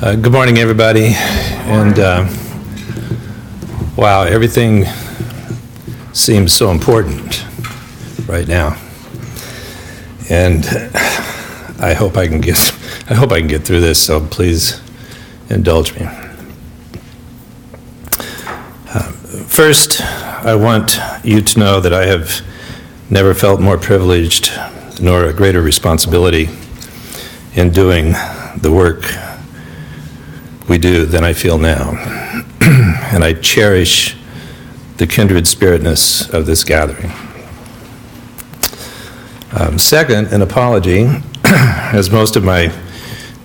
Good morning, everybody. And wow, everything seems so important right now. And I hope I can get through this. So please indulge me. First, I want you to know that I have never felt more privileged nor a greater responsibility in doing the work we do than I feel now. And I cherish the kindred spiritness of this gathering. Second, an apology. As most of my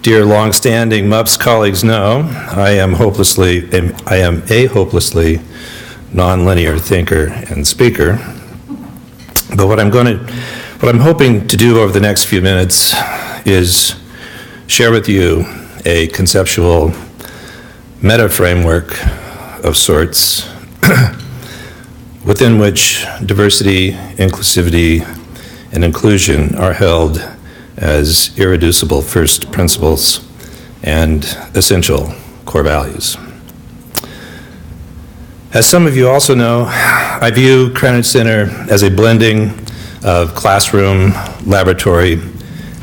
dear long-standing MUPS colleagues know, I am a hopelessly nonlinear thinker and speaker. But what I'm hoping to do over the next few minutes is share with you a conceptual meta-framework of sorts within which diversity, inclusivity, and inclusion are held as irreducible first principles and essential core values. As some of you also know, I view Krannert Center as a blending of classroom, laboratory,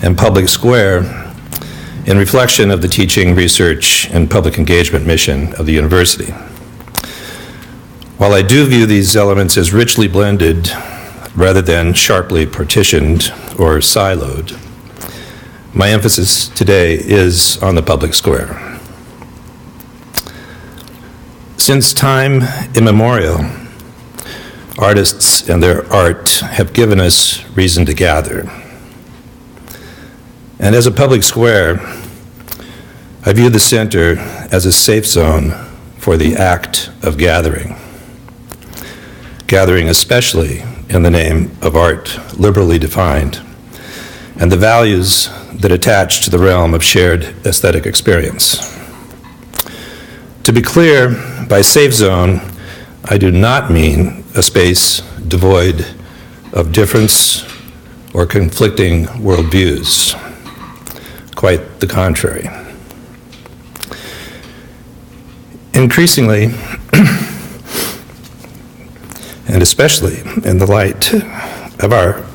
and public square in reflection of the teaching, research, and public engagement mission of the university. While I do view these elements as richly blended rather than sharply partitioned or siloed, my emphasis today is on the public square. Since time immemorial, artists and their art have given us reason to gather. And as a public square, I view the center as a safe zone for the act of gathering. Gathering especially in the name of art, liberally defined, and the values that attach to the realm of shared aesthetic experience. To be clear, by safe zone, I do not mean a space devoid of difference or conflicting worldviews. Quite the contrary. Increasingly, and especially in the light of our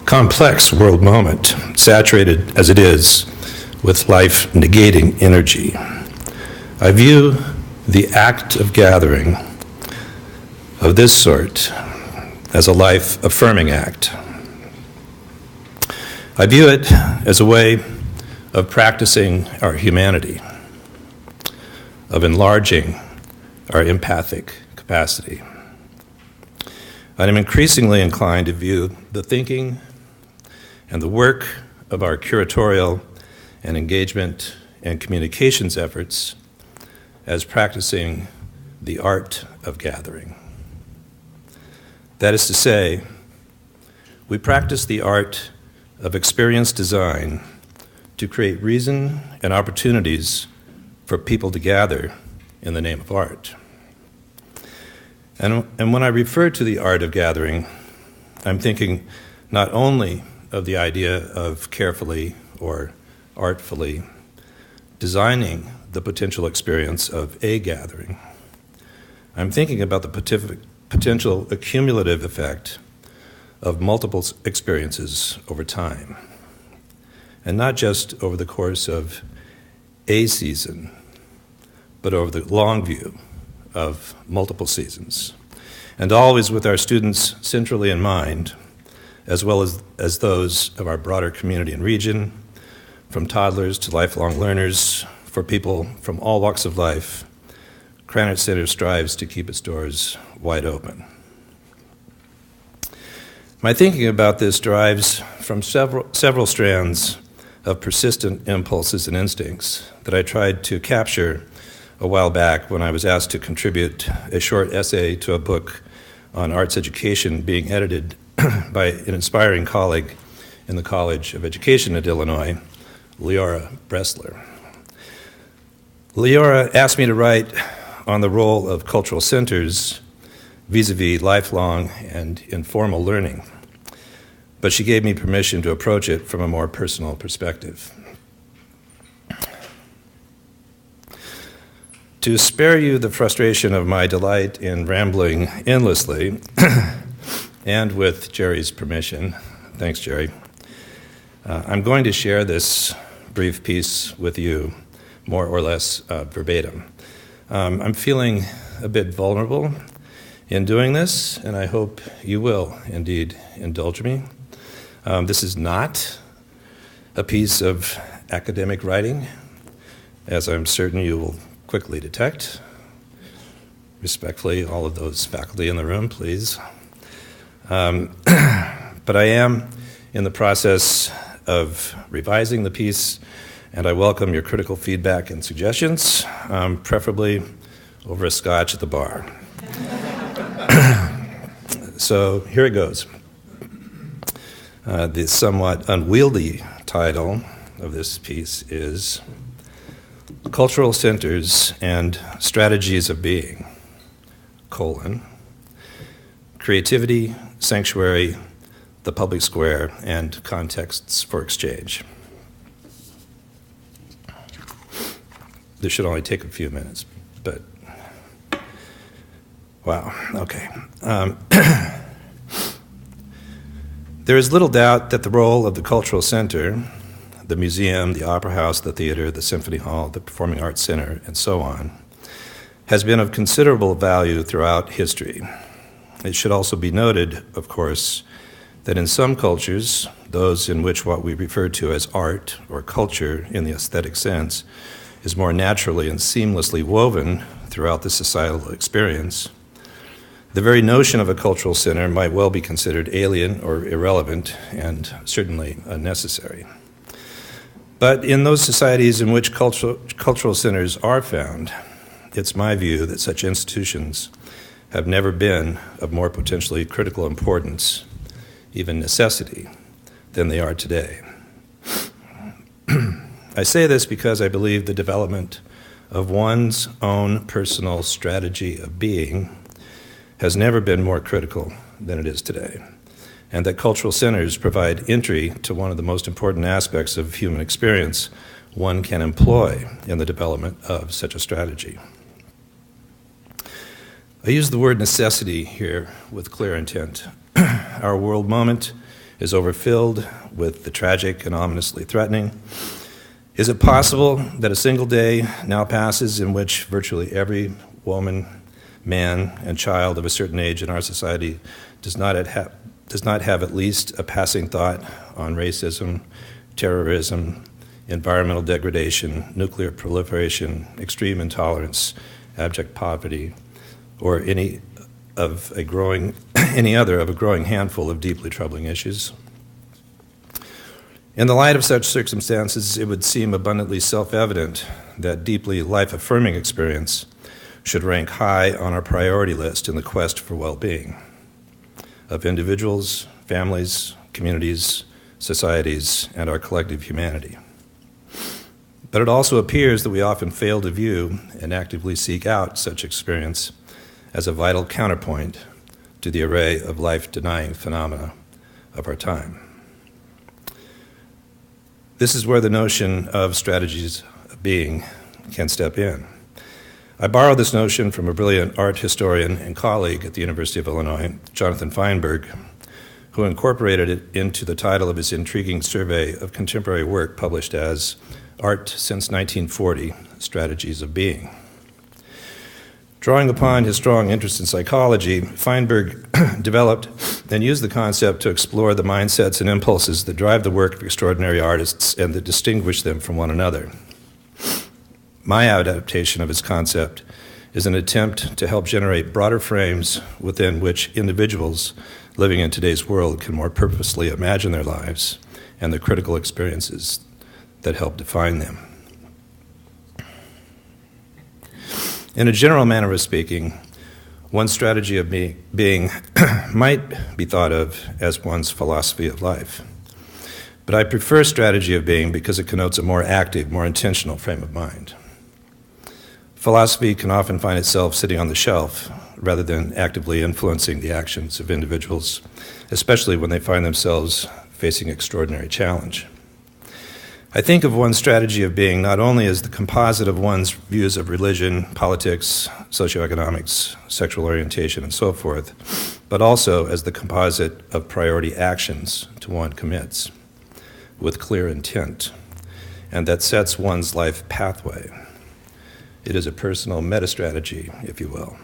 complex world moment, saturated as it is with life-negating energy, I view the act of gathering of this sort as a life-affirming act. I view it as a way of practicing our humanity, of enlarging our empathic capacity. I am increasingly inclined to view the thinking and the work of our curatorial and engagement and communications efforts as practicing the art of gathering. That is to say, we practice the art of experience design to create reason and opportunities for people to gather in the name of art. And when I refer to the art of gathering, I'm thinking not only of the idea of carefully or artfully designing the potential experience of a gathering. I'm thinking about the potential accumulative effect of multiple experiences over time, and not just over the course of a season, but over the long view of multiple seasons, and always with our students centrally in mind, as well as those of our broader community and region, from toddlers to lifelong learners, for people from all walks of life. Krannert Center strives to keep its doors wide open. My thinking about this derives from several strands of persistent impulses and instincts that I tried to capture a while back when I was asked to contribute a short essay to a book on arts education being edited by an inspiring colleague in the College of Education at Illinois, Leora Bressler. Leora asked me to write on the role of cultural centers vis-a-vis lifelong and informal learning, but she gave me permission to approach it from a more personal perspective. To spare you the frustration of my delight in rambling endlessly, and with Jerry's permission, thanks, Jerry, I'm going to share this brief piece with you, more or less verbatim. I'm feeling a bit vulnerable in doing this, and I hope you will indeed indulge me. This is not a piece of academic writing, as I'm certain you will quickly detect. Respectfully, all of those faculty in the room, please. But I am in the process of revising the piece, and I welcome your critical feedback and suggestions, preferably over a scotch at the bar. So here it goes. The somewhat unwieldy title of this piece is Cultural Centers and Strategies of Being, Creativity, Sanctuary, the Public Square, and Contexts for Exchange. This should only take a few minutes, but wow, okay. There is little doubt that the role of the cultural center, the museum, the opera house, the theater, the symphony hall, the performing arts center, and so on, has been of considerable value throughout history. It should also be noted, of course, that in some cultures, those in which what we refer to as art or culture in the aesthetic sense is more naturally and seamlessly woven throughout the societal experience, the very notion of a cultural center might well be considered alien or irrelevant and certainly unnecessary. But in those societies in which cultural centers are found, it's my view that such institutions have never been of more potentially critical importance, even necessity, than they are today. I say this because I believe the development of one's own personal strategy of being has never been more critical than it is today, and that cultural centers provide entry to one of the most important aspects of human experience one can employ in the development of such a strategy. I use the word necessity here with clear intent. Our world moment is overfilled with the tragic and ominously threatening. Is it possible that a single day now passes in which virtually every woman, man, and child of a certain age in our society does not have at least a passing thought on racism, terrorism, environmental degradation, nuclear proliferation, extreme intolerance, abject poverty, or any other of a growing handful of deeply troubling issues? In the light of such circumstances, it would seem abundantly self-evident that deeply life-affirming experience should rank high on our priority list in the quest for well-being of individuals, families, communities, societies, and our collective humanity. But it also appears that we often fail to view and actively seek out such experience as a vital counterpoint to the array of life-denying phenomena of our time. This is where the notion of strategies of being can step in. I borrowed this notion from a brilliant art historian and colleague at the University of Illinois, Jonathan Feinberg, who incorporated it into the title of his intriguing survey of contemporary work published as Art Since 1940, Strategies of Being. Drawing upon his strong interest in psychology, Feinberg developed and used the concept to explore the mindsets and impulses that drive the work of extraordinary artists and that distinguish them from one another. My adaptation of his concept is an attempt to help generate broader frames within which individuals living in today's world can more purposely imagine their lives and the critical experiences that help define them. In a general manner of speaking, one's strategy of being might be thought of as one's philosophy of life. But I prefer strategy of being because it connotes a more active, more intentional frame of mind. Philosophy can often find itself sitting on the shelf rather than actively influencing the actions of individuals, especially when they find themselves facing extraordinary challenge. I think of one's strategy of being not only as the composite of one's views of religion, politics, socioeconomics, sexual orientation, and so forth, but also as the composite of priority actions to one commits with clear intent, and that sets one's life pathway. It is a personal meta-strategy, if you will.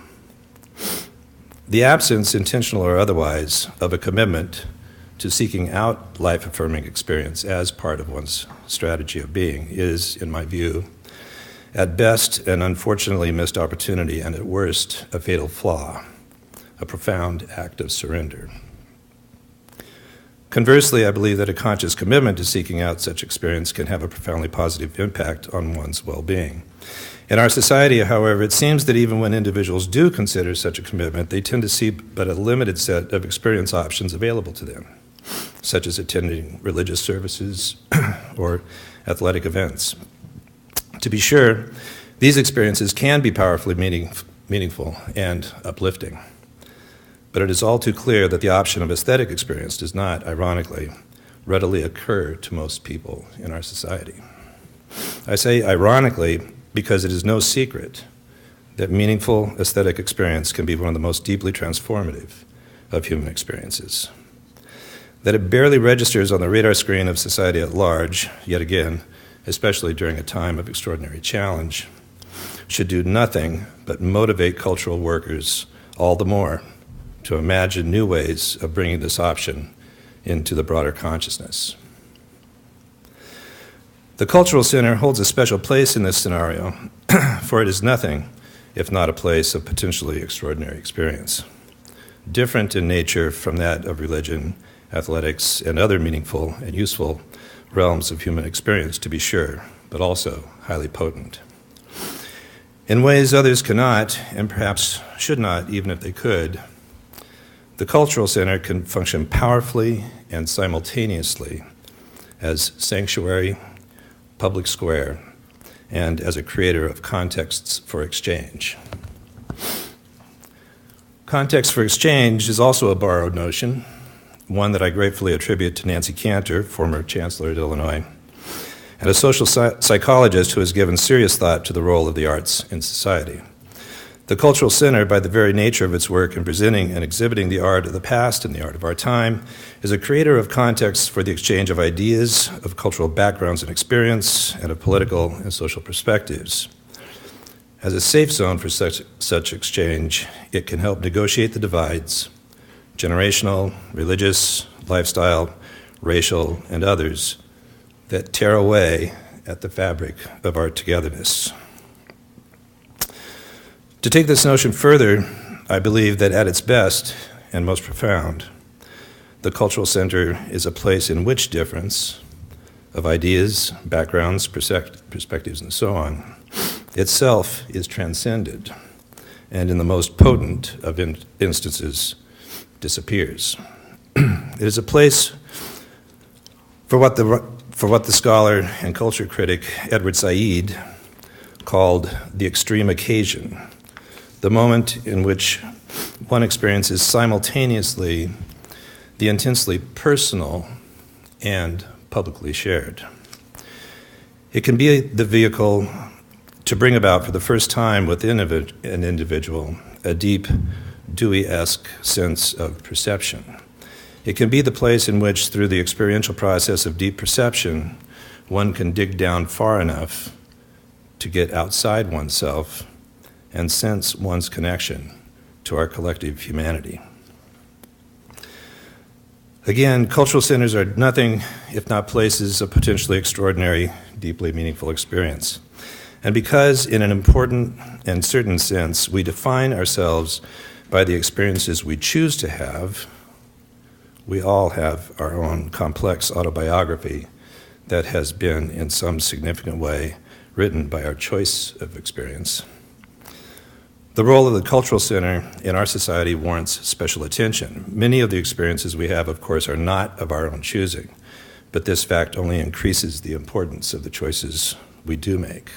The absence, intentional or otherwise, of a commitment to seeking out life-affirming experience as part of one's strategy of being is, in my view, at best an unfortunately missed opportunity, and at worst a fatal flaw, a profound act of surrender. Conversely, I believe that a conscious commitment to seeking out such experience can have a profoundly positive impact on one's well-being. In our society, however, it seems that even when individuals do consider such a commitment, they tend to see but a limited set of experience options available to them, such as attending religious services or athletic events. To be sure, these experiences can be powerfully meaningful and uplifting, but it is all too clear that the option of aesthetic experience does not, ironically, readily occur to most people in our society. I say ironically because it is no secret that meaningful aesthetic experience can be one of the most deeply transformative of human experiences. That it barely registers on the radar screen of society at large, yet again, especially during a time of extraordinary challenge, should do nothing but motivate cultural workers all the more to imagine new ways of bringing this option into the broader consciousness. The Cultural Center holds a special place in this scenario, for it is nothing if not a place of potentially extraordinary experience, different in nature from that of religion, athletics, and other meaningful and useful realms of human experience, to be sure, but also highly potent. In ways others cannot, and perhaps should not, even if they could, the Cultural Center can function powerfully and simultaneously as sanctuary, public square, and as a creator of contexts for exchange. Context for exchange is also a borrowed notion, one that I gratefully attribute to Nancy Cantor, former Chancellor at Illinois, and a social psychologist who has given serious thought to the role of the arts in society. The Cultural Center, by the very nature of its work in presenting and exhibiting the art of the past and the art of our time, is a creator of contexts for the exchange of ideas, of cultural backgrounds and experience, and of political and social perspectives. As a safe zone for such exchange, it can help negotiate the divides, generational, religious, lifestyle, racial, and others, that tear away at the fabric of our togetherness. To take this notion further, I believe that at its best and most profound, the Cultural Center is a place in which difference of ideas, backgrounds, perspectives, and so on, itself is transcended, and in the most potent of instances, disappears. It is a place for what the scholar and culture critic Edward Said called the extreme occasion, the moment in which one experiences simultaneously the intensely personal and publicly shared. It can be the vehicle to bring about for the first time within an individual a deep Dewey-esque sense of perception. It can be the place in which, through the experiential process of deep perception, one can dig down far enough to get outside oneself and sense one's connection to our collective humanity. Again, cultural centers are nothing if not places of potentially extraordinary, deeply meaningful experience. And because, in an important and certain sense, we define ourselves by the experiences we choose to have, we all have our own complex autobiography that has been, in some significant way, written by our choice of experience. The role of the Cultural Center in our society warrants special attention. Many of the experiences we have, of course, are not of our own choosing, but this fact only increases the importance of the choices we do make.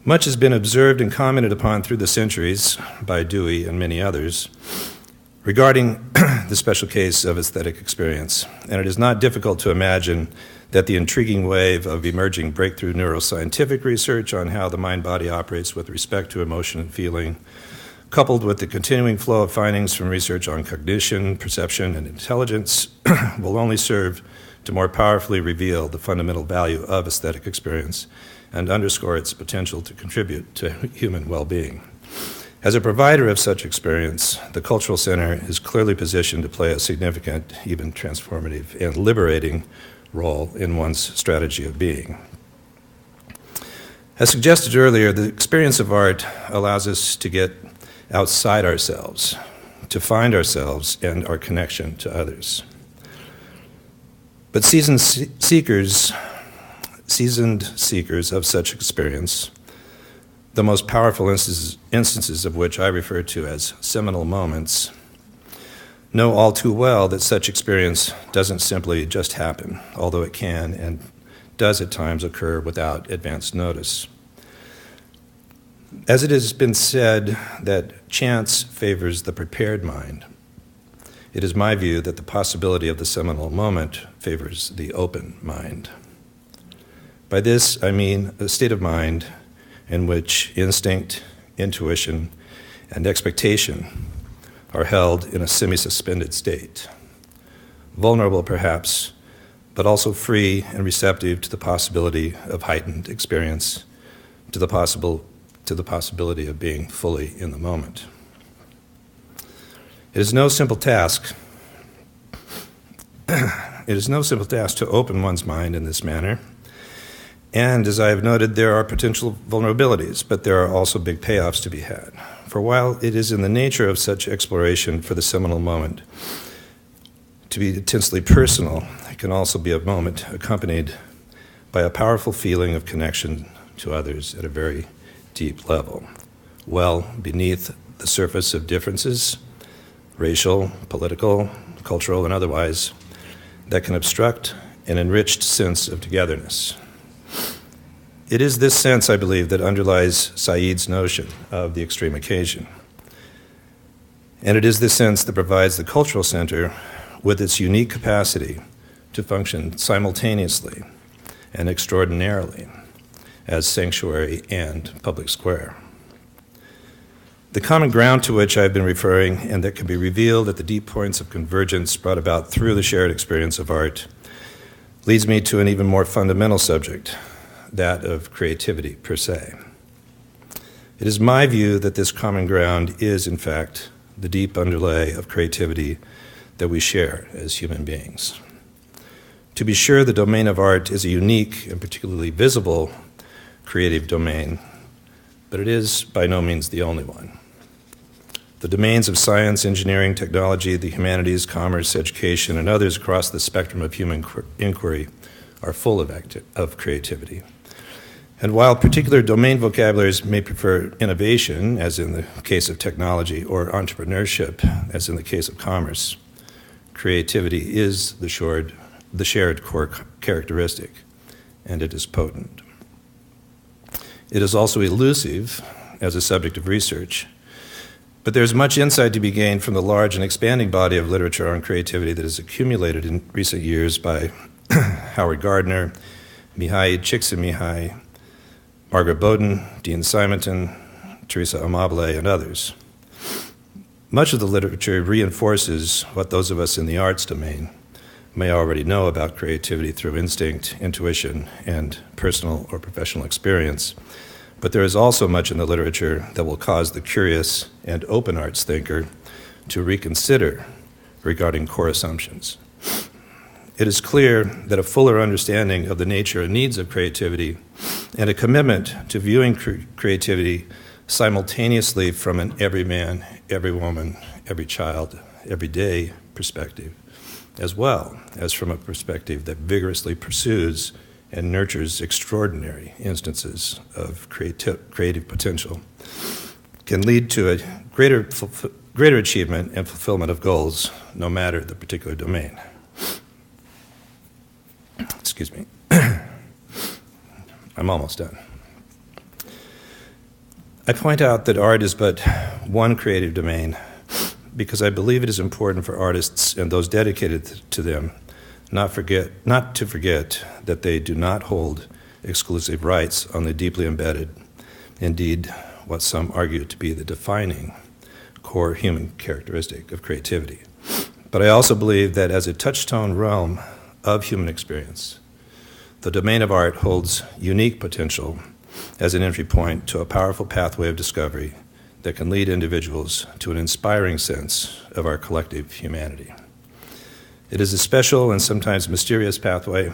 Much has been observed and commented upon through the centuries by Dewey and many others regarding the special case of aesthetic experience, and it is not difficult to imagine that the intriguing wave of emerging breakthrough neuroscientific research on how the mind-body operates with respect to emotion and feeling, coupled with the continuing flow of findings from research on cognition, perception, and intelligence, will only serve to more powerfully reveal the fundamental value of aesthetic experience and underscore its potential to contribute to human well-being. As a provider of such experience, the Cultural Center is clearly positioned to play a significant, even transformative, and liberating role in one's strategy of being. As suggested earlier, the experience of art allows us to get outside ourselves, to find ourselves and our connection to others. But seasoned seekers of such experience, the most powerful instances of which I refer to as seminal moments, know all too well that such experience doesn't simply just happen, although it can and does at times occur without advance notice. As it has been said that chance favors the prepared mind, it is my view that the possibility of the seminal moment favors the open mind. By this, I mean a state of mind in which instinct, intuition, and expectation are held in a semi-suspended state, vulnerable perhaps, but also free and receptive to the possibility of heightened experience, to the possibility of being fully in the moment. It is no simple task. It is no simple task to open one's mind in this manner. And as I have noted, there are potential vulnerabilities, but there are also big payoffs to be had. For while it is in the nature of such exploration for the seminal moment to be intensely personal, it can also be a moment accompanied by a powerful feeling of connection to others at a very deep level, well beneath the surface of differences, racial, political, cultural, and otherwise, that can obstruct an enriched sense of togetherness. It is this sense, I believe, that underlies Said's notion of the extreme occasion. And it is this sense that provides the Cultural Center with its unique capacity to function simultaneously and extraordinarily as sanctuary and public square. The common ground to which I've been referring, and that can be revealed at the deep points of convergence brought about through the shared experience of art, leads me to an even more fundamental subject, that of creativity per se. It is my view that this common ground is, in fact, the deep underlay of creativity that we share as human beings. To be sure, the domain of art is a unique and particularly visible creative domain, but it is by no means the only one. The domains of science, engineering, technology, the humanities, commerce, education, and others across the spectrum of human inquiry are full of creativity. And while particular domain vocabularies may prefer innovation, as in the case of technology, or entrepreneurship, as in the case of commerce, creativity is the shared core characteristic, and it is potent. It is also elusive as a subject of research, but there's much insight to be gained from the large and expanding body of literature on creativity that has accumulated in recent years by Howard Gardner, Mihai Csikszentmihalyi, Margaret Bowden, Dean Simonton, Teresa Amabile, and others. Much of the literature reinforces what those of us in the arts domain may already know about creativity through instinct, intuition, and personal or professional experience. But there is also much in the literature that will cause the curious and open arts thinker to reconsider regarding core assumptions. It is clear that a fuller understanding of the nature and needs of creativity and a commitment to viewing creativity simultaneously from an every man, every woman, every child, every day perspective, as well as from a perspective that vigorously pursues and nurtures extraordinary instances of creative potential, can lead to a greater achievement and fulfillment of goals, no matter the particular domain. Excuse me. I'm almost done. I point out that art is but one creative domain because I believe it is important for artists and those dedicated to them not to forget that they do not hold exclusive rights on the deeply embedded, indeed, what some argue to be the defining core human characteristic of creativity. But I also believe that as a touchstone realm of human experience, the domain of art holds unique potential as an entry point to a powerful pathway of discovery that can lead individuals to an inspiring sense of our collective humanity. It is a special and sometimes mysterious pathway,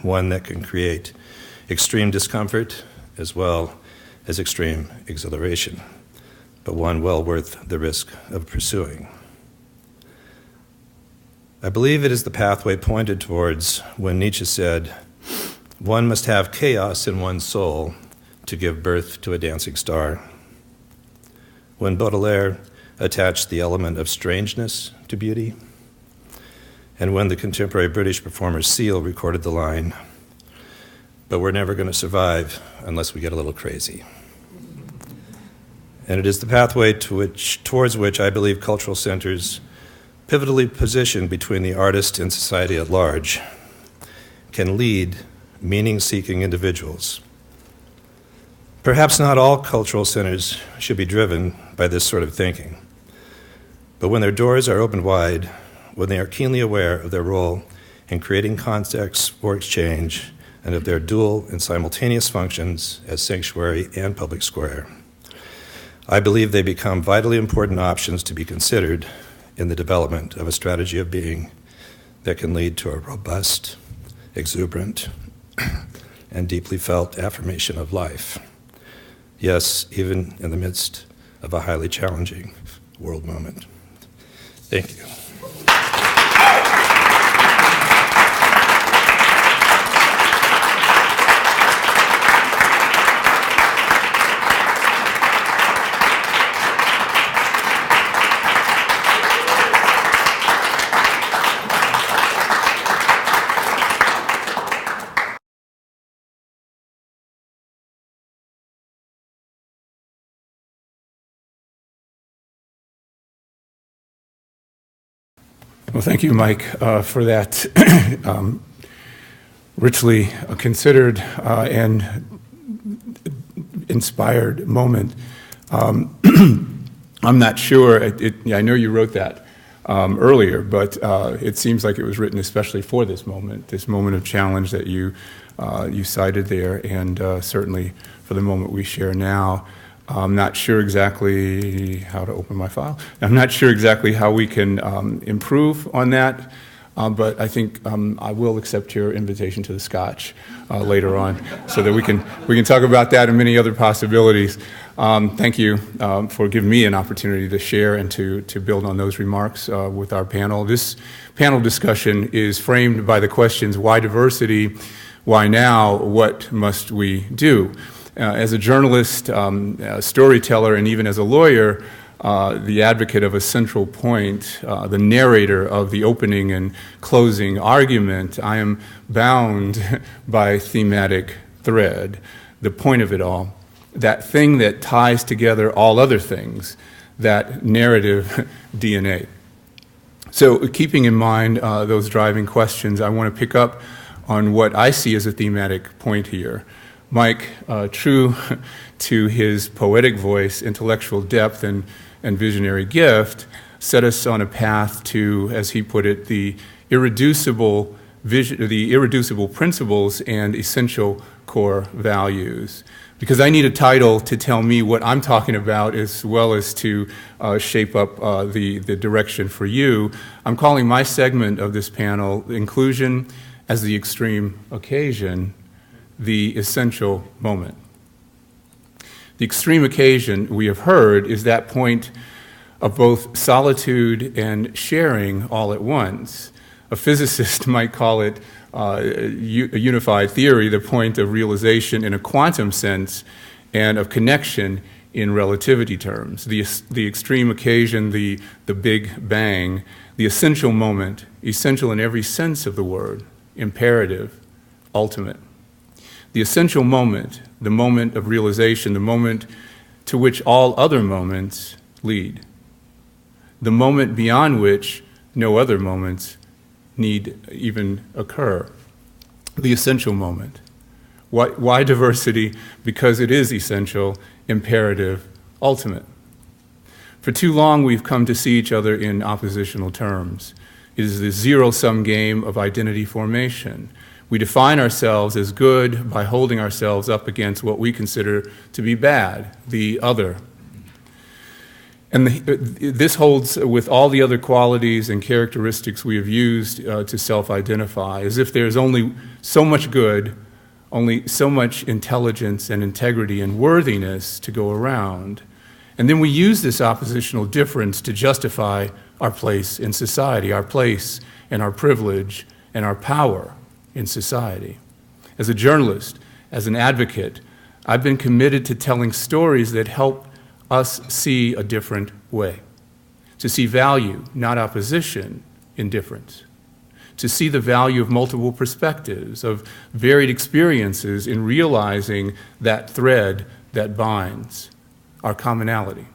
one that can create extreme discomfort as well as extreme exhilaration, but one well worth the risk of pursuing. I believe it is the pathway pointed towards when Nietzsche said, "One must have chaos in one's soul to give birth to a dancing star." When Baudelaire attached the element of strangeness to beauty, and when the contemporary British performer Seal recorded the line, "But we're never going to survive unless we get a little crazy." And it is the pathway towards which I believe cultural centers, pivotally positioned between the artist and society at large, can lead meaning-seeking individuals. Perhaps not all cultural centers should be driven by this sort of thinking, but when their doors are opened wide, when they are keenly aware of their role in creating contexts for exchange and of their dual and simultaneous functions as sanctuary and public square, I believe they become vitally important options to be considered in the development of a strategy of being that can lead to a robust, exuberant, and deeply felt affirmation of life. Yes, even in the midst of a highly challenging world moment. Thank you. Well, thank you, Mike, for that richly considered and inspired moment. I'm not sure, I know you wrote that earlier, but it seems like it was written especially for this moment of challenge that you cited there, and certainly for the moment we share now. I'm not sure exactly how to open my file. I'm not sure exactly how we can improve on that, but I think I will accept your invitation to the Scotch later on, so that we can talk about that and many other possibilities. Thank you for giving me an opportunity to share and to build on those remarks with our panel. This panel discussion is framed by the questions: why diversity? Why now? What must we do? As a journalist, a storyteller, and even as a lawyer, the advocate of a central point, the narrator of the opening and closing argument, I am bound by thematic thread, the point of it all, that thing that ties together all other things, that narrative DNA. So keeping in mind those driving questions, I want to pick up on what I see as a thematic point here. Mike, true to his poetic voice, intellectual depth, and visionary gift, set us on a path to, as he put it, the irreducible principles and essential core values. Because I need a title to tell me what I'm talking about, as well as to shape up the direction for you, I'm calling my segment of this panel Inclusion as the Extreme Occasion, the Essential Moment. The extreme occasion, we have heard, is that point of both solitude and sharing all at once. A physicist might call it a unified theory, the point of realization in a quantum sense and of connection in relativity terms. The extreme occasion, the Big Bang, the essential moment, essential in every sense of the word, imperative, ultimate. The essential moment, the moment of realization, the moment to which all other moments lead. the moment beyond which no other moments need even occur, the essential moment. Why diversity? Because it is essential, imperative, ultimate. For too long, we've come to see each other in oppositional terms. It is the zero-sum game of identity formation. We define ourselves as good by holding ourselves up against what we consider to be bad, the other. And this holds with all the other qualities and characteristics we have used to self-identify, as if there's only so much good, only so much intelligence and integrity and worthiness to go around. And then we use this oppositional difference to justify our place in society, our place and our privilege and our power in society. As a journalist, as an advocate, I've been committed to telling stories that help us see a different way, to see value, not opposition, in difference, to see the value of multiple perspectives, of varied experiences in realizing that thread that binds our commonality.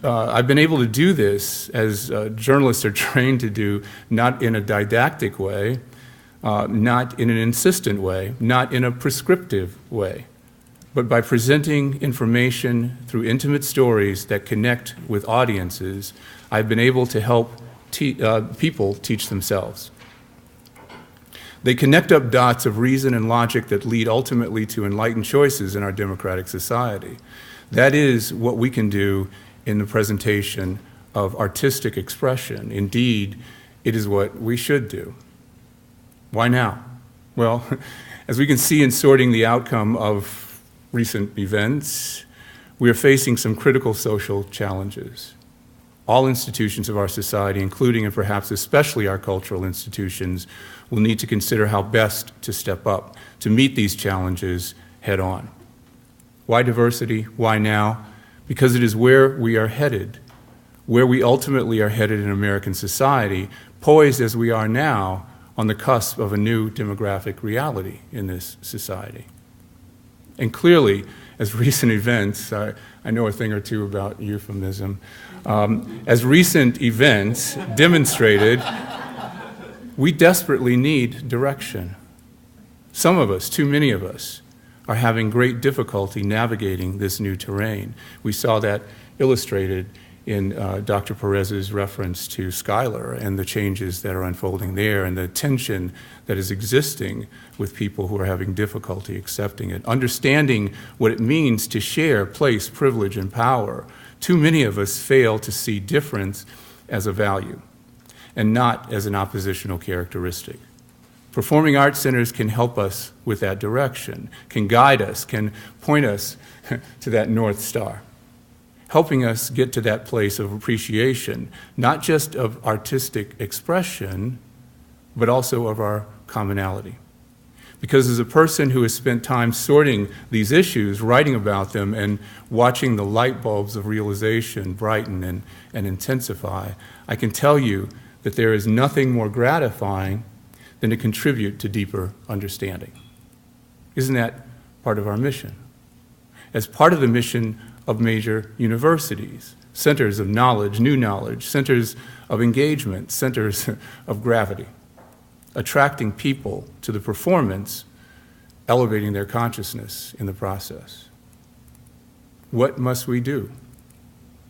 I've been able to do this, as journalists are trained to do, not in a didactic way, not in an insistent way, not in a prescriptive way, but by presenting information through intimate stories that connect with audiences. I've been able to help people teach themselves. They connect up dots of reason and logic that lead ultimately to enlightened choices in our democratic society. That is what we can do in the presentation of artistic expression. Indeed, it is what we should do. Why now? Well, as we can see in sorting the outcome of recent events, we are facing some critical social challenges. All institutions of our society, including and perhaps especially our cultural institutions, will need to consider how best to step up to meet these challenges head on. Why diversity? Why now? Because it is where we are headed, where we ultimately are headed in American society, poised as we are now on the cusp of a new demographic reality in this society. And clearly, as recent events, I know a thing or two about euphemism, as recent events demonstrated, we desperately need direction. Some of us, too many of us, are having great difficulty navigating this new terrain. We saw that illustrated in Dr. Perez's reference to Schuyler and the changes that are unfolding there and the tension that is existing with people who are having difficulty accepting it, understanding what it means to share place, privilege, and power. Too many of us fail to see difference as a value and not as an oppositional characteristic. Performing arts centers can help us with that direction, can guide us, can point us to that North Star, helping us get to that place of appreciation, not just of artistic expression, but also of our commonality. Because as a person who has spent time sorting these issues, writing about them, and watching the light bulbs of realization brighten and intensify, I can tell you that there is nothing more gratifying than to contribute to deeper understanding. Isn't that part of our mission? As part of the mission of major universities, centers of knowledge, new knowledge, centers of engagement, centers of gravity, attracting people to the performance, elevating their consciousness in the process. What must we do?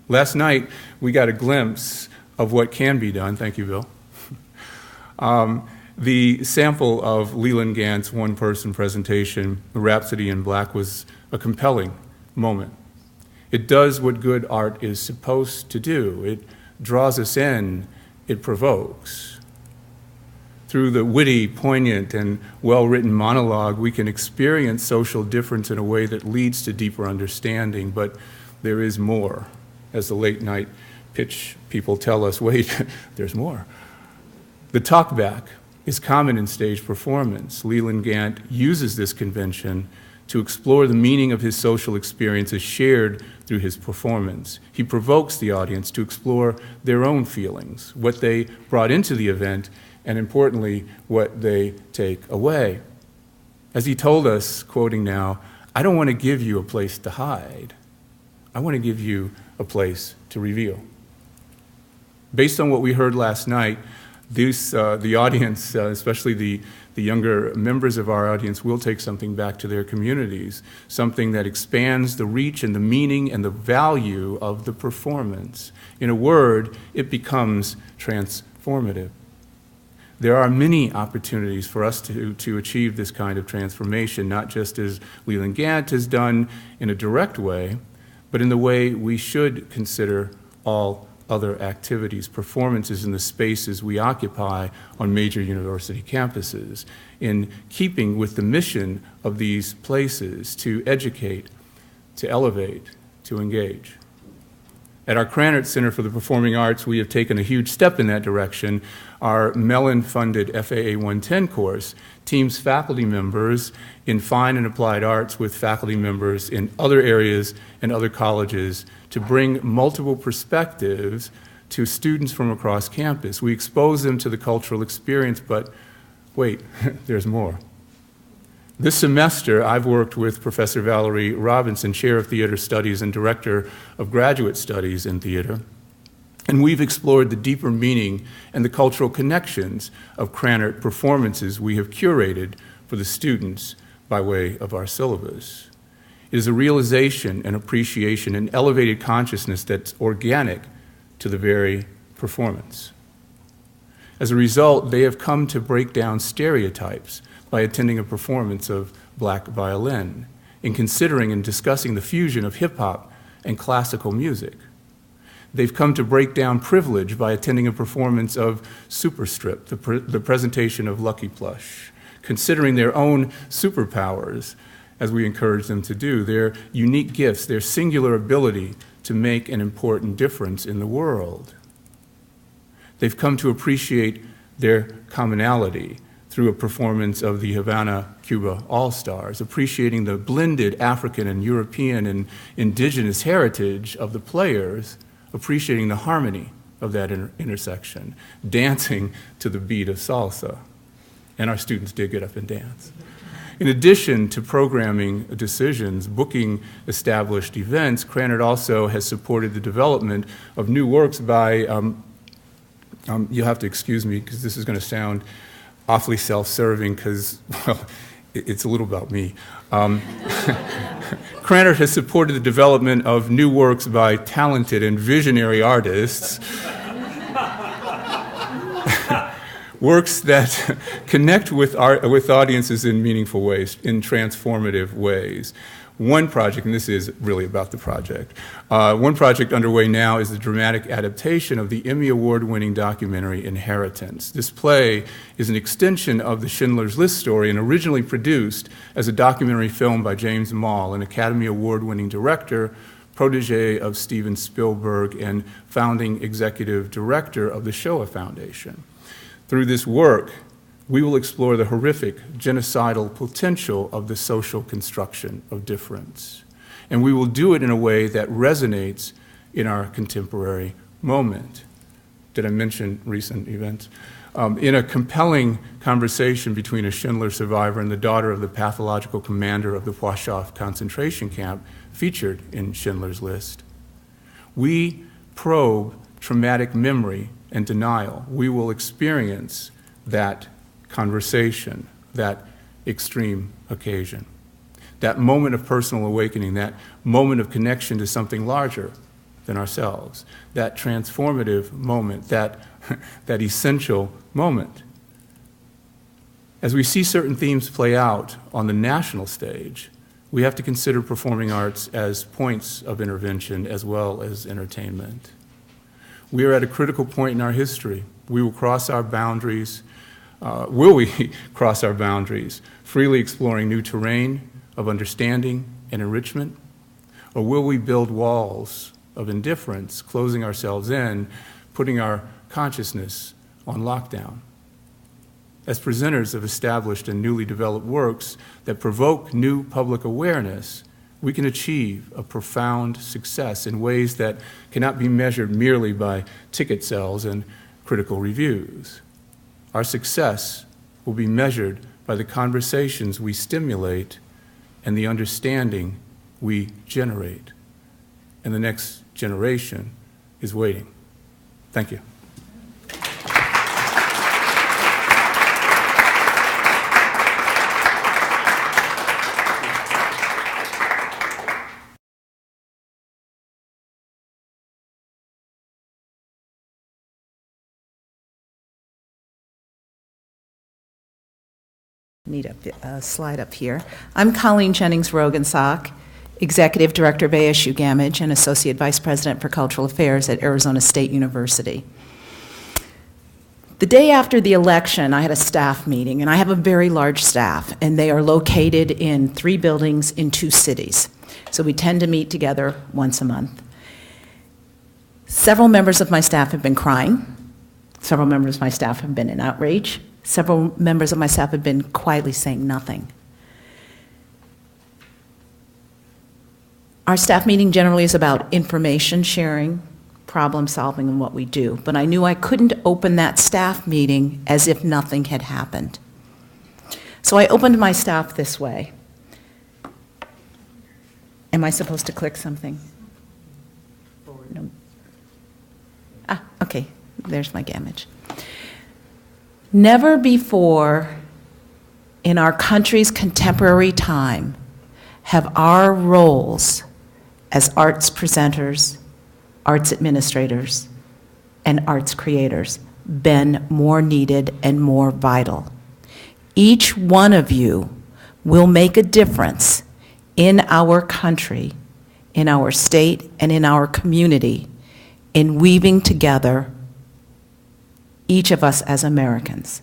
Last night, we got a glimpse of what can be done. Thank you, Bill. The sample of Leland Gant's one-person presentation, Rhapsody in Black, was a compelling moment. It does what good art is supposed to do. It draws us in, it provokes. Through the witty, poignant, and well-written monologue, we can experience social difference in a way that leads to deeper understanding, but there is more. As the late-night pitch people tell us, wait, there's more. The talkback is common in stage performance. Leland Gant uses this convention to explore the meaning of his social experiences shared through his performance. He provokes the audience to explore their own feelings, what they brought into the event, and importantly, what they take away. As he told us, quoting now, I don't want to give you a place to hide. I want to give you a place to reveal. Based on what we heard last night, the audience, especially the younger members of our audience, will take something back to their communities, something that expands the reach and the meaning and the value of the performance. In a word, it becomes transformative. There are many opportunities for us to achieve this kind of transformation, not just as Leland Gant has done in a direct way, but in the way we should consider all other activities, performances in the spaces we occupy on major university campuses, in keeping with the mission of these places to educate, to elevate, to engage. At our Krannert Center for the Performing Arts, we have taken a huge step in that direction. Our Mellon-funded FAA 110 course teams faculty members in fine and applied arts with faculty members in other areas and other colleges to bring multiple perspectives to students from across campus. We expose them to the cultural experience, but wait, there's more. This semester, I've worked with Professor Valerie Robinson, Chair of Theater Studies and Director of Graduate Studies in Theater, and we've explored the deeper meaning and the cultural connections of Krannert performances we have curated for the students by way of our syllabus. It is a realization and appreciation and elevated consciousness that's organic to the very performance. As a result, they have come to break down stereotypes by attending a performance of black violin, in considering and discussing the fusion of hip-hop and classical music. They've come to break down privilege by attending a performance of Superstrip, the presentation of Lucky Plush, considering their own superpowers, as we encourage them to do, their unique gifts, their singular ability to make an important difference in the world. They've come to appreciate their commonality through a performance of the Havana, Cuba All-Stars, appreciating the blended African and European and indigenous heritage of the players, appreciating the harmony of that intersection, dancing to the beat of salsa. And our students did get up and dance. In addition to programming decisions, booking established events, Krannert also has supported the development of new works by, you'll have to excuse me because this is going to sound awfully self-serving because, well, it's a little about me. Krannert has supported the development of new works by talented and visionary artists, works that connect with audiences in meaningful ways, in transformative ways. One project, and this is really about the project, one project underway now is the dramatic adaptation of the Emmy Award-winning documentary Inheritance. This play is an extension of the Schindler's List story and originally produced as a documentary film by James Mall, an Academy Award-winning director, protege of Steven Spielberg, and founding executive director of the Shoah Foundation. Through this work, we will explore the horrific genocidal potential of the social construction of difference. And we will do it in a way that resonates in our contemporary moment. Did I mention recent events? In a compelling conversation between a Schindler survivor and the daughter of the pathological commander of the Wachau concentration camp featured in Schindler's List, we probe traumatic memory and denial. We will experience that conversation, that extreme occasion, that moment of personal awakening, that moment of connection to something larger than ourselves, that transformative moment, that essential moment. As we see certain themes play out on the national stage, we have to consider performing arts as points of intervention as well as entertainment. We are at a critical point in our history. We will cross our boundaries. Will we cross our boundaries, freely exploring new terrain of understanding and enrichment? Or will we build walls of indifference, closing ourselves in, putting our consciousness on lockdown? As presenters of established and newly developed works that provoke new public awareness, we can achieve a profound success in ways that cannot be measured merely by ticket sales and critical reviews. Our success will be measured by the conversations we stimulate and the understanding we generate. And the next generation is waiting. Thank you. Need a slide up here. I'm Colleen Jennings-Roggensack, Executive Director of ASU Gammage and Associate Vice President for Cultural Affairs at Arizona State University. The day after the election, I had a staff meeting, and I have a very large staff, and they are located in 3 buildings in 2 cities. So we tend to meet together once a month. Several members of my staff have been crying. Several members of my staff have been in outrage. Several members of my staff have been quietly saying nothing. Our staff meeting generally is about information sharing, problem solving, and what we do. But I knew I couldn't open that staff meeting as if nothing had happened. So I opened my staff this way. Am I supposed to click something? No. Ah, okay, there's my Gammage. Never before in our country's contemporary time have our roles as arts presenters, arts administrators, and arts creators been more needed and more vital. Each one of you will make a difference in our country, in our state, and in our community in weaving together each of us as Americans.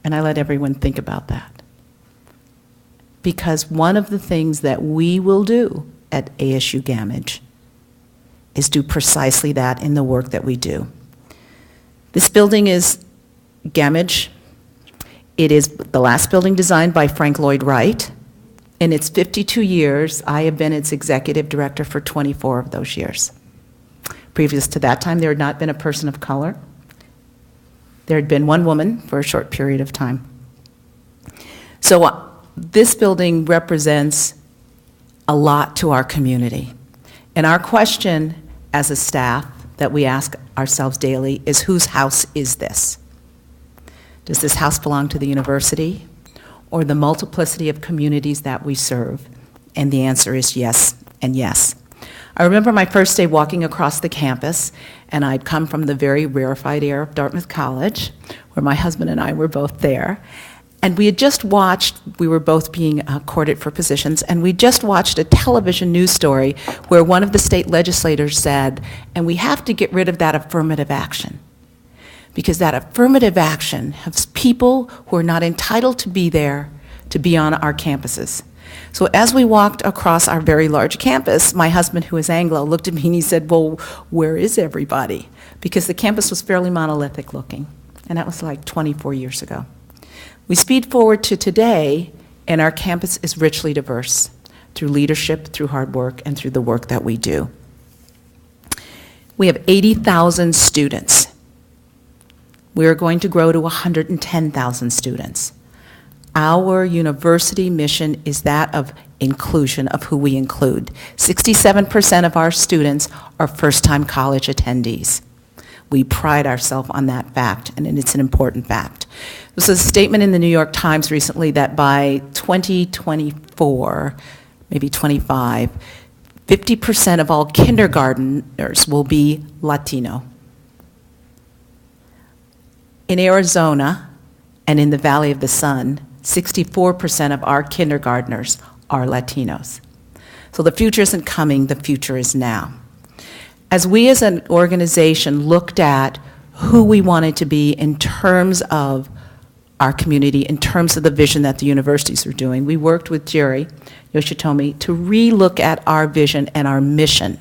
And I let everyone think about that. Because one of the things that we will do at ASU Gammage is do precisely that in the work that we do. This building is Gammage. It is the last building designed by Frank Lloyd Wright. In its 52 years, I have been its executive director for 24 of those years. Previous to that time, there had not been a person of color. There had been one woman for a short period of time. So this building represents a lot to our community. And our question as a staff that we ask ourselves daily is, whose house is this? Does this house belong to the university or the multiplicity of communities that we serve? And the answer is yes and yes. I remember my first day walking across the campus, and I'd come from the very rarefied air of Dartmouth College, where my husband and I were both there. And we had just watched, we were both being courted for positions, and we just watched a television news story where one of the state legislators said, and we have to get rid of that affirmative action. Because that affirmative action has people who are not entitled to be there to be on our campuses. So as we walked across our very large campus, my husband, who is Anglo, looked at me and he said, well, where is everybody? Because the campus was fairly monolithic looking, and that was like 24 years ago. We speed forward to today, and our campus is richly diverse through leadership, through hard work, and through the work that we do. We have 80,000 students. We're going to grow to 110,000 students. Our university mission is that of inclusion, of who we include. 67% of our students are first-time college attendees. We pride ourselves on that fact, and it's an important fact. There was a statement in the New York Times recently that by 2024, maybe 25, 50% of all kindergartners will be Latino. In Arizona and in the Valley of the Sun, 64% of our kindergartners are Latinos. So the future isn't coming, the future is now. As we as an organization looked at who we wanted to be in terms of our community, in terms of the vision that the universities were doing, we worked with Jerry Yoshitomi to re-look at our vision and our mission.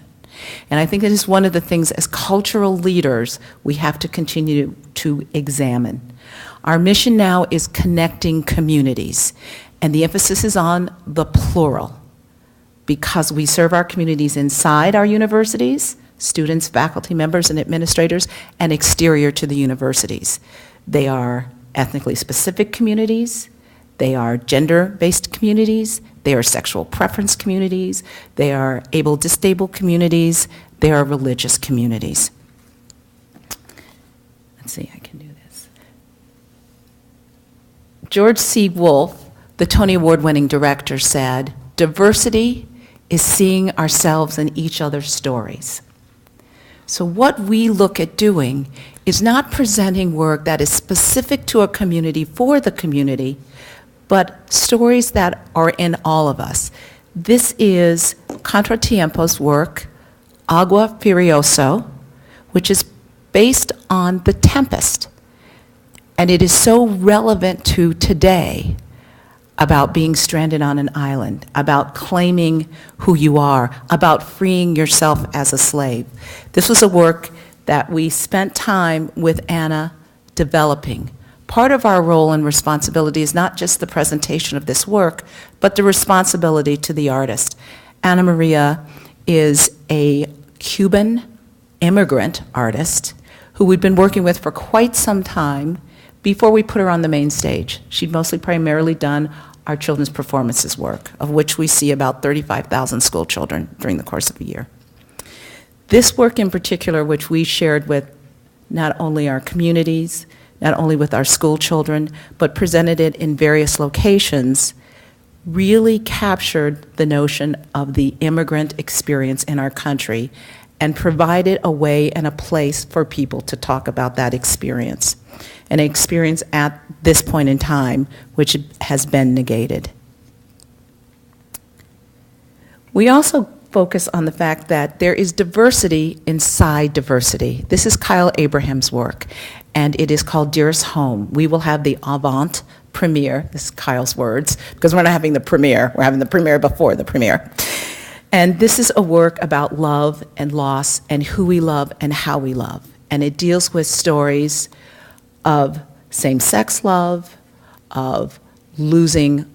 And I think that is one of the things as cultural leaders we have to continue to examine. Our mission now is connecting communities, and the emphasis is on the plural, because we serve our communities inside our universities, students, faculty members, and administrators, and exterior to the universities. They are ethnically specific communities, they are gender-based communities, they are sexual preference communities, they are able-disabled communities, they are religious communities. Let's see, I can do this. George C. Wolfe, the Tony Award-winning director, said, "Diversity is seeing ourselves in each other's stories." So what we look at doing is not presenting work that is specific to a community for the community, but stories that are in all of us. This is Contratiempo's work, Agua Furioso, which is based on The Tempest. And it is so relevant to today about being stranded on an island, about claiming who you are, about freeing yourself as a slave. This was a work that we spent time with Anna developing. Part of our role and responsibility is not just the presentation of this work, but the responsibility to the artist. Ana Maria is a Cuban immigrant artist who we'd been working with for quite some time before we put her on the main stage. She'd mostly primarily done our children's performances work, of which we see about 35,000 school children during the course of a year. This work in particular, which we shared with not only our communities, not only with our school children, but presented it in various locations, really captured the notion of the immigrant experience in our country and provided a way and a place for people to talk about that experience, an experience at this point in time which has been negated. We also focus on the fact that there is diversity inside diversity. This is Kyle Abraham's work, and it is called Dearest Home. We will have the Avant premiere, this is Kyle's words, because we're not having the premiere, we're having the premiere before the premiere. And this is a work about love and loss and who we love and how we love. And it deals with stories of same-sex love, of losing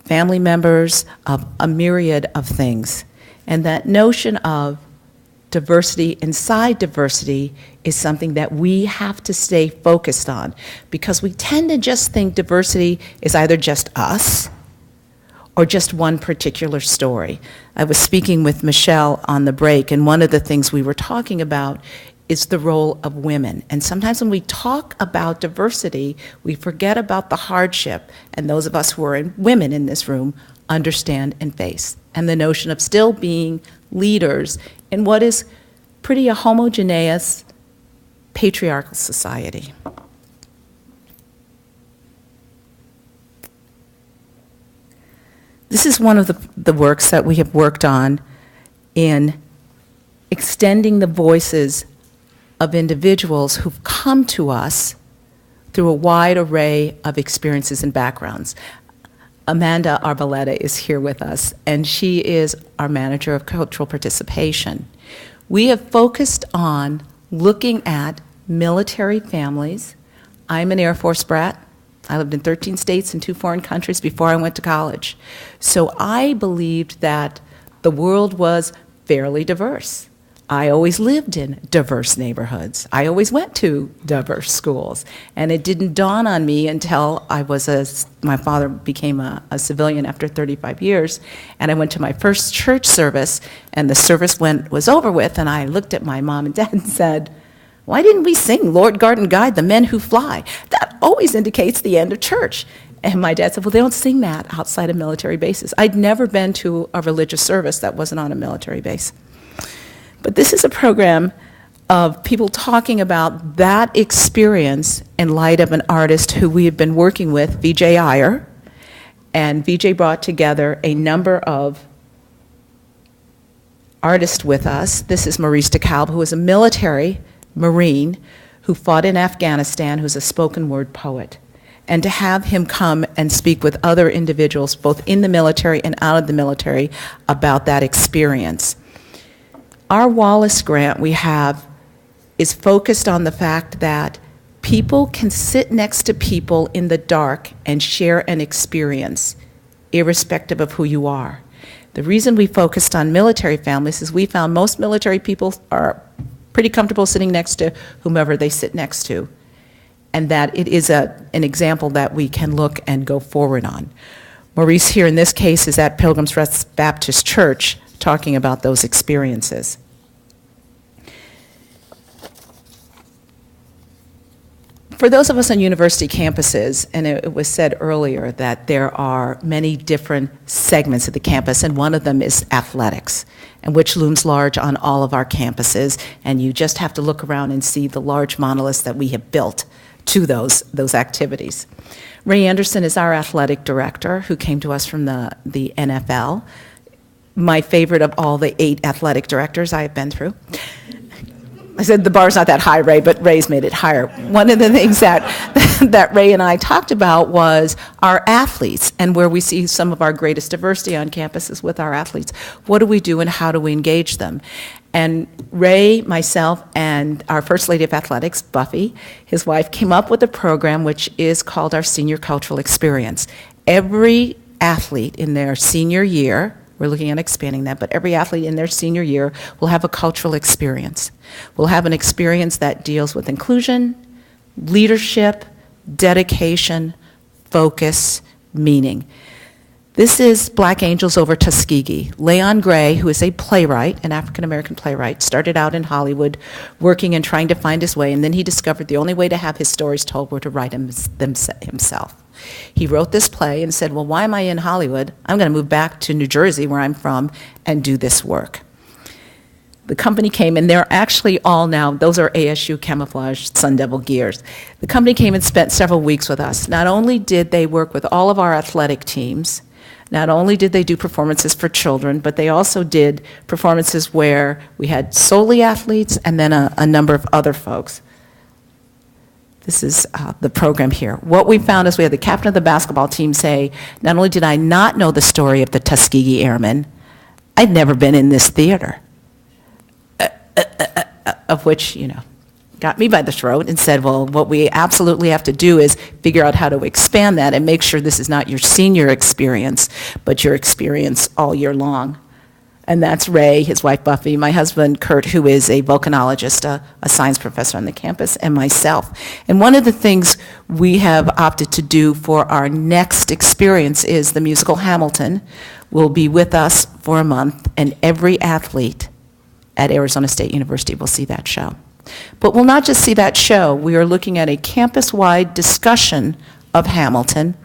family members, of a myriad of things. And that notion of diversity inside diversity is something that we have to stay focused on, because we tend to just think diversity is either just us or just one particular story. I was speaking with Michelle on the break, and one of the things we were talking about is the role of women. And sometimes when we talk about diversity, we forget about the hardship, and those of us who are women in this room understand and face, and the notion of still being leaders in what is pretty a homogeneous patriarchal society. This is one of the works that we have worked on in extending the voices of individuals who've come to us through a wide array of experiences and backgrounds. Amanda Arboleda is here with us, and she is our manager of cultural participation. We have focused on looking at military families. I'm an Air Force brat. I lived in 13 states and 2 foreign countries before I went to college. So I believed that the world was fairly diverse. I always lived in diverse neighborhoods. I always went to diverse schools. And it didn't dawn on me until my father became a civilian after 35 years, and I went to my first church service, and the service was over with, and I looked at my mom and dad and said, "Why didn't we sing Lord Guard and Guide the Men Who Fly? That always indicates the end of church." And my dad said, "Well, they don't sing that outside of military bases." I'd never been to a religious service that wasn't on a military base. But this is a program of people talking about that experience in light of an artist who we have been working with, Vijay Iyer, and Vijay brought together a number of artists with us. This is Maurice Dekalb, who is a military Marine who fought in Afghanistan, who's a spoken word poet. And to have him come and speak with other individuals, both in the military and out of the military, about that experience. Our Wallace grant we have is focused on the fact that people can sit next to people in the dark and share an experience, irrespective of who you are. The reason we focused on military families is we found most military people are pretty comfortable sitting next to whomever they sit next to, and that it is an example that we can look and go forward on. Maurice here in this case is at Pilgrim's Rest Baptist Church talking about those experiences. For those of us on university campuses, and it was said earlier that there are many different segments of the campus, and one of them is athletics, and which looms large on all of our campuses, and you just have to look around and see the large monoliths that we have built to those activities. Ray Anderson is our athletic director, who came to us from the NFL. My favorite of all the 8 athletic directors I have been through. I said the bar's not that high, Ray, but Ray's made it higher. One of the things that Ray and I talked about was our athletes, and where we see some of our greatest diversity on campuses with our athletes. What do we do and how do we engage them? And Ray, myself, and our First Lady of Athletics, Buffy, his wife, came up with a program which is called our Senior Cultural Experience. Every athlete in their senior year, we're looking at expanding that, but every athlete in their senior year will have a cultural experience. We'll have an experience that deals with inclusion, leadership, dedication, focus, meaning. This is Black Angels Over Tuskegee. Leon Gray, who is a playwright, an African-American playwright, started out in Hollywood working and trying to find his way, and then he discovered the only way to have his stories told were to write them himself. He wrote this play and said, well, why am I in Hollywood? I'm going to move back to New Jersey, where I'm from, and do this work. The company came, and they're actually all now, those are ASU camouflage Sun Devil gears. The company came and spent several weeks with us. Not only did they work with all of our athletic teams, not only did they do performances for children, but they also did performances where we had solely athletes and then a number of other folks. This is the program here. What we found is we had the captain of the basketball team say, not only did I not know the story of the Tuskegee Airmen, I'd never been in this theater. Of which, got me by the throat and said, well, what we absolutely have to do is figure out how to expand that and make sure this is not your senior experience, but your experience all year long. And that's Ray, his wife Buffy, my husband Kurt, who is a volcanologist, a science professor on the campus, and myself. And one of the things we have opted to do for our next experience is the musical Hamilton will be with us for a month, and every athlete at Arizona State University will see that show. But we'll not just see that show. We are looking at a campus-wide discussion of Hamilton.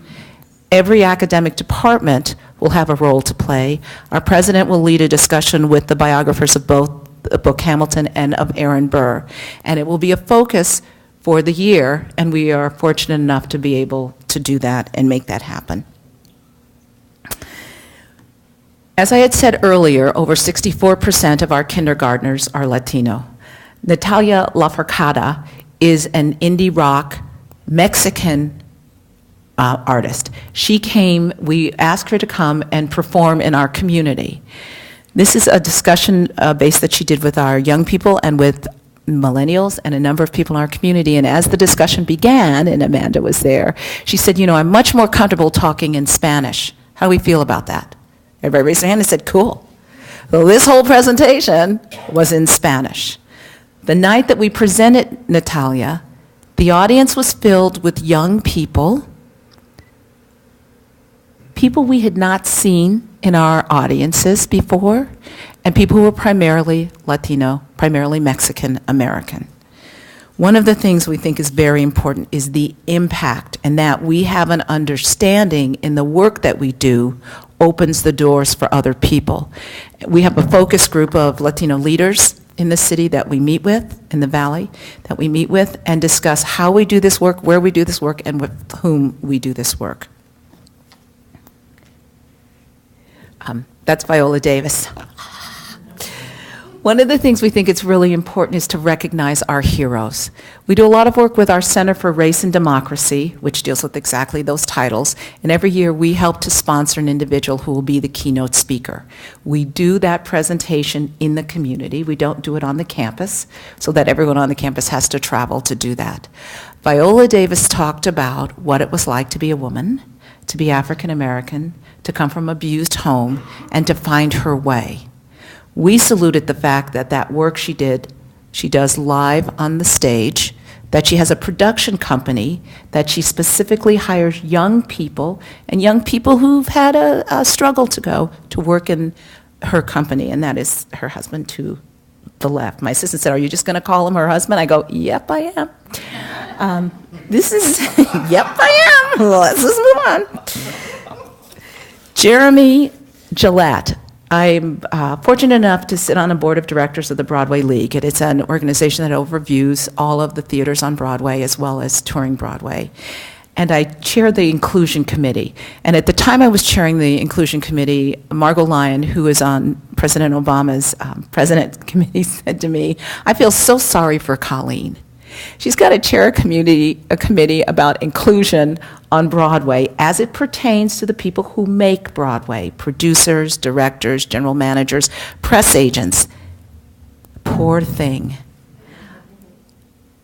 Every academic department will have a role to play. Our president will lead a discussion with the biographers of both the book Hamilton and of Aaron Burr. And it will be a focus for the year, and we are fortunate enough to be able to do that and make that happen. As I had said earlier, over 64% of our kindergartners are Latino. Natalia Lafourcade is an indie rock Mexican artist. She came, we asked her to come and perform in our community. This is a discussion base that she did with our young people and with millennials and a number of people in our community. And as the discussion began, and Amanda was there, she said, I'm much more comfortable talking in Spanish. How do we feel about that? Everybody raised their hand and said, cool. So this whole presentation was in Spanish. The night that we presented Natalia, the audience was filled with young people we had not seen in our audiences before, and people who were primarily Latino, primarily Mexican American. One of the things we think is very important is the impact, and that we have an understanding in the work that we do opens the doors for other people. We have a focus group of Latino leaders in the city that we meet with, in the valley, that we meet with and discuss how we do this work, where we do this work, and with whom we do this work. That's Viola Davis. One of the things we think it's really important is to recognize our heroes. We do a lot of work with our Center for Race and Democracy, which deals with exactly those titles, and every year we help to sponsor an individual who will be the keynote speaker. We do that presentation in the community. We don't do it on the campus, so that everyone on the campus has to travel to do that. Viola Davis talked about what it was like to be a woman, to be African American, to come from an abused home, and to find her way. We saluted the fact that that work she does live on the stage, that she has a production company, that she specifically hires young people, and young people who've had a struggle to go to work in her company, and that is her husband to the left. My assistant said, are you just going to call him her husband? I go, yep, I am. This is, yep, I am. Let's just move on. Jeremy Gillette. I'm fortunate enough to sit on a board of directors of the Broadway League. It's an organization that overviews all of the theaters on Broadway as well as touring Broadway. And I chair the Inclusion Committee. And at the time I was chairing the Inclusion Committee, Margot Lyon, who is on President Obama's President Committee, said to me, I feel so sorry for Colleen. She's got to chair a committee about inclusion on Broadway as it pertains to the people who make Broadway, producers, directors, general managers, press agents. Poor thing.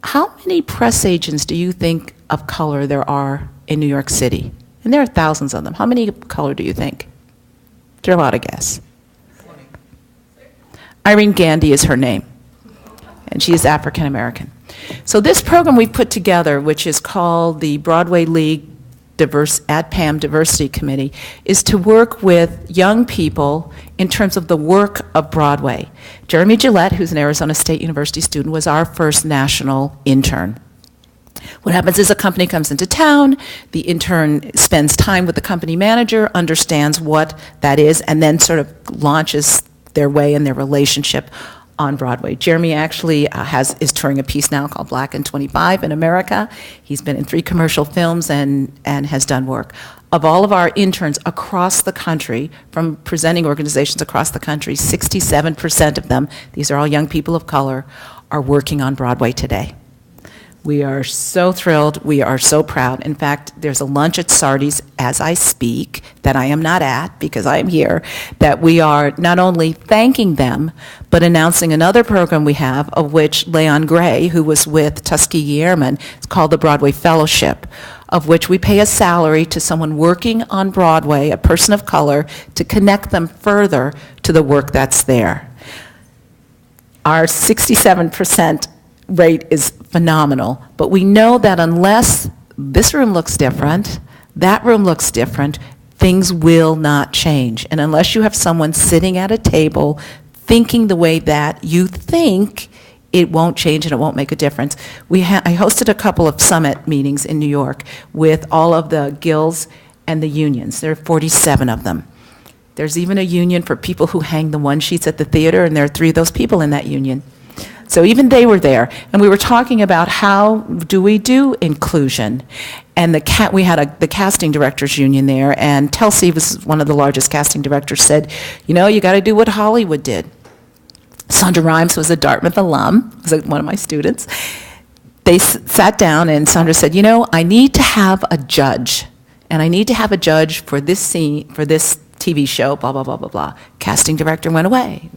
How many press agents do you think of color there are in New York City? And there are thousands of them. How many of color do you think? Throw out a guess. 20. Irene Gandy is her name, and she is African American. So this program we've put together, which is called the Broadway League AdPAM Diversity Committee, is to work with young people in terms of the work of Broadway. Jeremy Gillette, who's an Arizona State University student, was our first national intern. What happens is a company comes into town, the intern spends time with the company manager, understands what that is, and then sort of launches their way in their relationship on Broadway. Jeremy actually is touring a piece now called Black and 25 in America. He's been in 3 commercial films and has done work. Of all of our interns across the country, from presenting organizations across the country, 67% of them, these are all young people of color, are working on Broadway today. We are so thrilled. We are so proud. In fact, there's a lunch at Sardi's as I speak that I am not at because I am here, that we are not only thanking them, but announcing another program we have, of which Leon Gray, who was with Tuskegee Airmen, it's called the Broadway Fellowship, of which we pay a salary to someone working on Broadway, a person of color, to connect them further to the work that's there. Our 67% rate is phenomenal, but we know that unless this room looks different, that room looks different, things will not change. And unless you have someone sitting at a table thinking the way that you think, it won't change and it won't make a difference. I hosted a couple of summit meetings in New York with all of the guilds and the unions. There are 47 of them. There's even a union for people who hang the one sheets at the theater, and there are 3 of those people in that union. So even they were there, and we were talking about how do we do inclusion. And we had the casting directors union there, and Telsey was one of the largest casting directors, said, you know, you got to do what Hollywood did. Sandra Rhimes was a Dartmouth alum, was one of my students. They sat down, and Sandra said, you know, I need to have a judge, and I need to have a judge for this scene, for this TV show, blah, blah, blah, blah, blah. Casting director went away,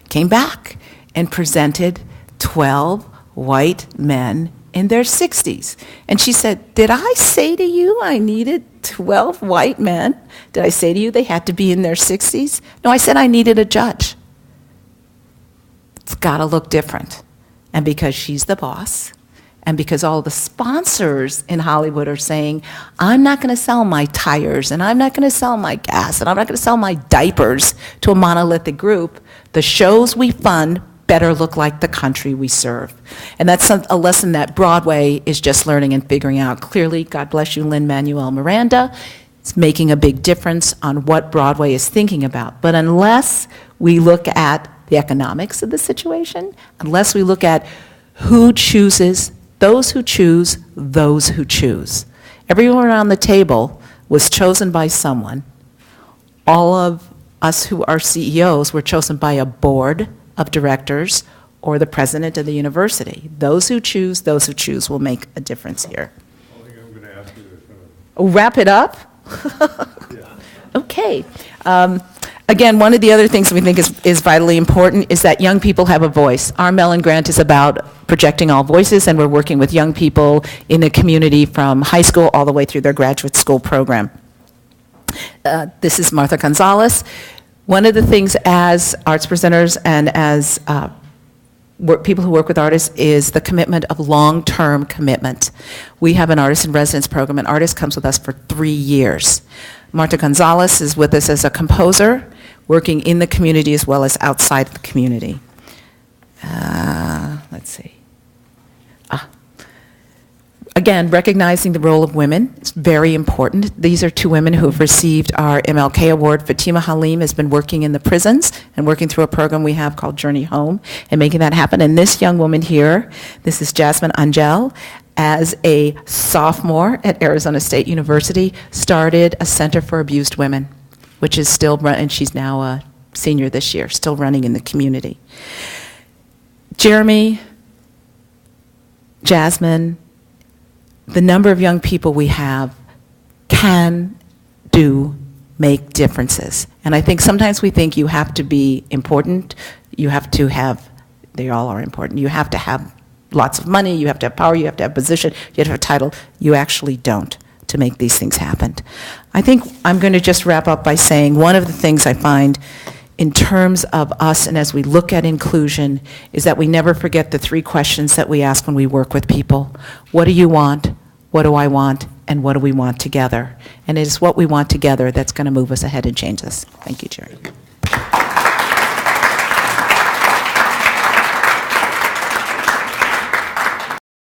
came back, and presented 12 white men in their 60s. And she said, did I say to you I needed 12 white men? Did I say to you they had to be in their 60s? No, I said I needed a judge. It's got to look different. And because she's the boss, and because all the sponsors in Hollywood are saying, I'm not going to sell my tires, and I'm not going to sell my gas, and I'm not going to sell my diapers to a monolithic group, the shows we fund better look like the country we serve. And that's a lesson that Broadway is just learning and figuring out. Clearly, God bless you, Lin-Manuel Miranda, it's making a big difference on what Broadway is thinking about. But unless we look at the economics of the situation, unless we look at who chooses, those who choose, those who choose. Everyone around the table was chosen by someone. All of us who are CEOs were chosen by a board of directors or the president of the university. Those who choose will make a difference here. I think I'm going to ask you to wrap it up? yeah. Okay. Again, one of the other things that we think is vitally important is that young people have a voice. Our Mellon Grant is about projecting all voices, and we're working with young people in the community from high school all the way through their graduate school program. This is Martha Gonzalez. One of the things as arts presenters and as people who work with artists is the commitment of long-term commitment. We have an artist in residence program. An artist comes with us for 3 years. Martha Gonzalez is with us as a composer, working in the community as well as outside the community. Let's see. Again, recognizing the role of women is very important. These are two women who have received our MLK Award. Fatima Halim has been working in the prisons and working through a program we have called Journey Home and making that happen. And this young woman here, this is Jasmine Angel, as a sophomore at Arizona State University, started a Center for Abused Women, which is still run, and she's now a senior this year, still running in the community. Jeremy, Jasmine, the number of young people we have can make differences. And I think sometimes we think you have to be important, you have to have, they all are important, you have to have lots of money, you have to have power, you have to have position, you have to have a title. You actually don't to make these things happen. I think I'm going to just wrap up by saying one of the things I find in terms of us and as we look at inclusion is that we never forget the three questions that we ask when we work with people. What do you want? What do I want? And what do we want together? And it is what we want together that's going to move us ahead and change us. Thank you, Jerry.